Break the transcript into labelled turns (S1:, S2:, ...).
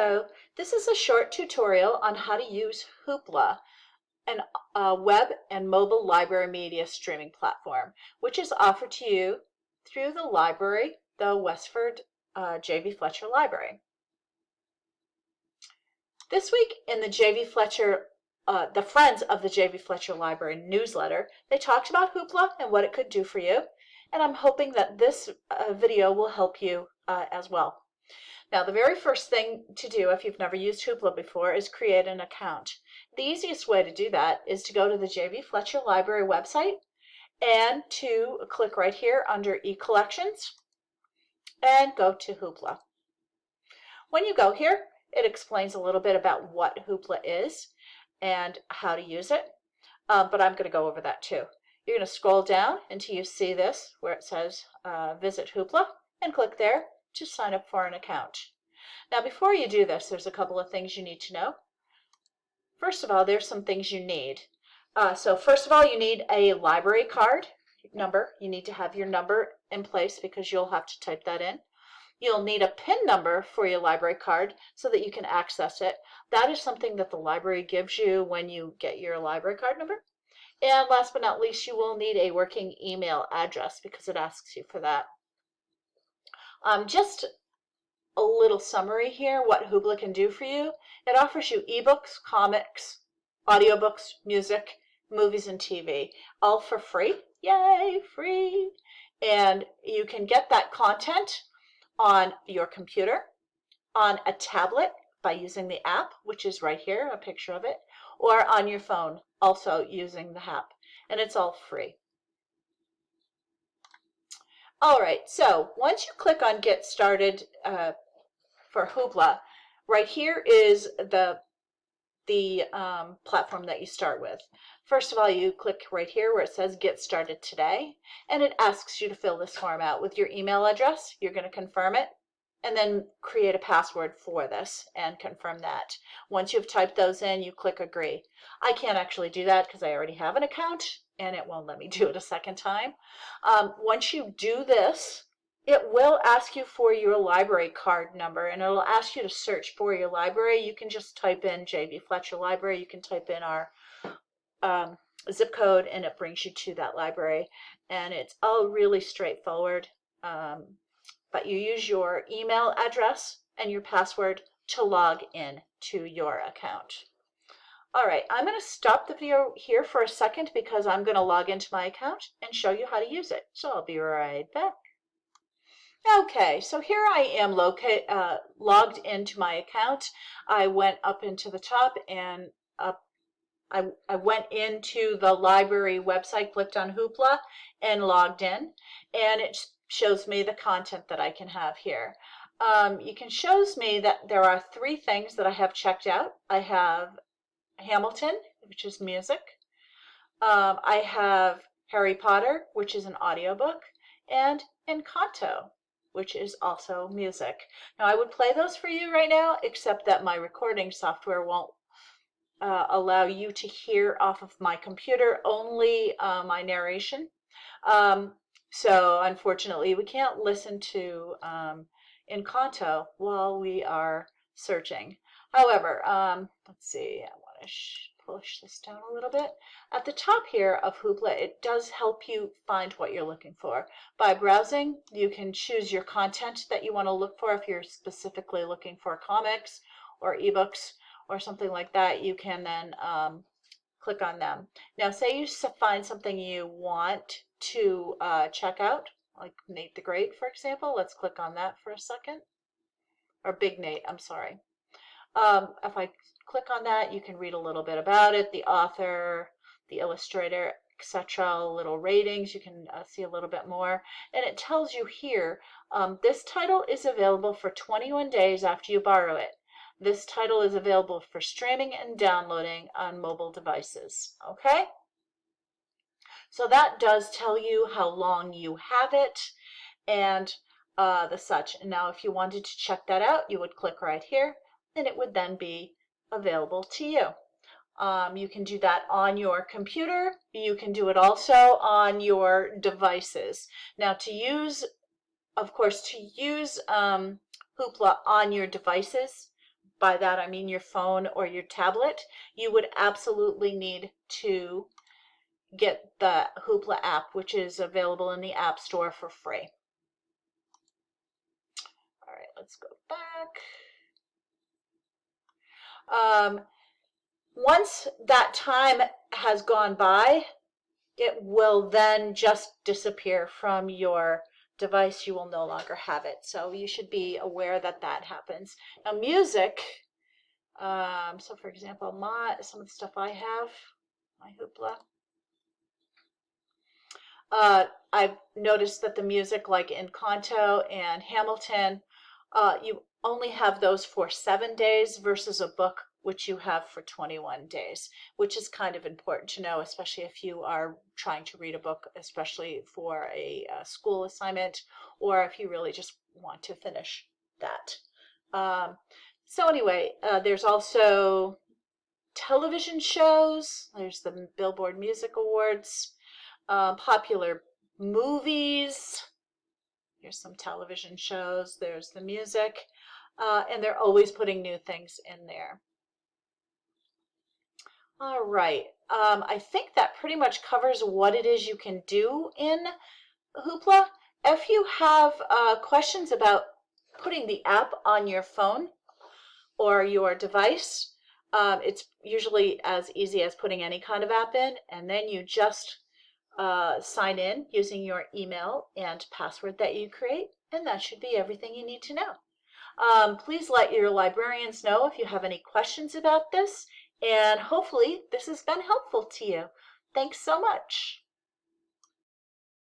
S1: Hello, this is a short tutorial on how to use Hoopla, a web and mobile library media streaming platform, which is offered to you through the library, the Westford J.V. Fletcher Library. This week in the J.V. Fletcher, the Friends of the J.V. Fletcher Library newsletter, they talked about Hoopla and what it could do for you, and I'm hoping that this video will help you as well. Now, the very first thing to do if you've never used Hoopla before is create an account. The easiest way to do that is to go to the J.V. Fletcher Library website and to click right here under e-collections and go to Hoopla. When you go here, it explains a little bit about what Hoopla is and how to use it, but I'm going to go over that too. You're going to scroll down until you see this where it says visit Hoopla and click there to sign up for an account. Now, before you do this, there's a couple of things you need to know. First of all, there's some things you need. So first of all, you need a library card number. You need to have your number in place because you'll have to type that in. You'll need a PIN number for your library card so that you can access it. That is something that the library gives you when you get your library card number. And last but not least, you will need a working email address because it asks you for that. Just a little summary here, what Hoopla can do for you. It offers you ebooks, comics, audiobooks, music, movies, and TV, all for free. Yay, free! And you can get that content on your computer, on a tablet by using the app, which is right here, a picture of it, or on your phone, also using the app, and it's all free. All right, so once you click on Get Started for Hoopla, right here is the platform that you start with. First of all, you click right here where it says Get Started Today, and it asks you to fill this form out with your email address. You're going to confirm it, and then create a password for this and confirm that. Once you've typed those in, you click Agree. I can't actually do that because I already have an account, and it won't let me do it a second time. Once you do this, it will ask you for your library card number, and it'll ask you to search for your library. You can just type in J.V. Fletcher Library. You can type in our zip code, and it brings you to that library. And it's all really straightforward. But you use your email address and your password to log in to your account. All right, I'm going to stop the video here for a second because I'm going to log into my account and show you how to use it. So I'll be right back. Okay, so here I am logged into my account. I went up into the top and I went into the library website, clicked on Hoopla, and logged in. And it shows me the content that I can have here. It shows me that there are 3 things that I have checked out. I have Hamilton, which is music. I have Harry Potter, which is an audiobook, and Encanto, which is also music. Now, I would play those for you right now, except that my recording software won't allow you to hear off of my computer, only my narration. So unfortunately, we can't listen to Encanto while we are searching. However, let's see, I want to push this down a little bit. At the top here of Hoopla, it does help you find what you're looking for. By browsing, you can choose your content that you want to look for. If you're specifically looking for comics or ebooks or something like that, you can then click on them. Now, say you find something you want to check out, like Nate the Great, for example. Let's click on that for a second. Or Big Nate, I'm sorry. If I click on that, you can read a little bit about it, the author, the illustrator, etc., little ratings. You can see a little bit more. And it tells you here, this title is available for 21 days after you borrow it. This title is available for streaming and downloading on mobile devices. Okay? So that does tell you how long you have it and the such. And now if you wanted to check that out, you would click right here, and it would then be available to you. You can do that on your computer. You can do it also on your devices. Now, to use Hoopla on your devices, by that I mean your phone or your tablet, you would absolutely need to get the Hoopla app, which is available in the App Store for free. All right, let's go back. Once that time has gone by, it will then just disappear from your device. You will no longer have it. So you should be aware that that happens. Now music, so for example, some of the stuff I have, my Hoopla, I've noticed that the music like Encanto and Hamilton, you only have those for 7 days versus a book which you have for 21 days, which is kind of important to know, especially if you are trying to read a book, especially for a school assignment, or if you really just want to finish that. So anyway, there's also television shows. There's the Billboard Music Awards, popular movies. Here's some television shows. There's the music. And they're always putting new things in there. All right. I think that pretty much covers what it is you can do in Hoopla. If you have questions about putting the app on your phone or your device, it's usually as easy as putting any kind of app in, and then you just sign in using your email and password that you create, and that should be everything you need to know. Please let your librarians know if you have any questions about this, and hopefully this has been helpful to you. Thanks so much.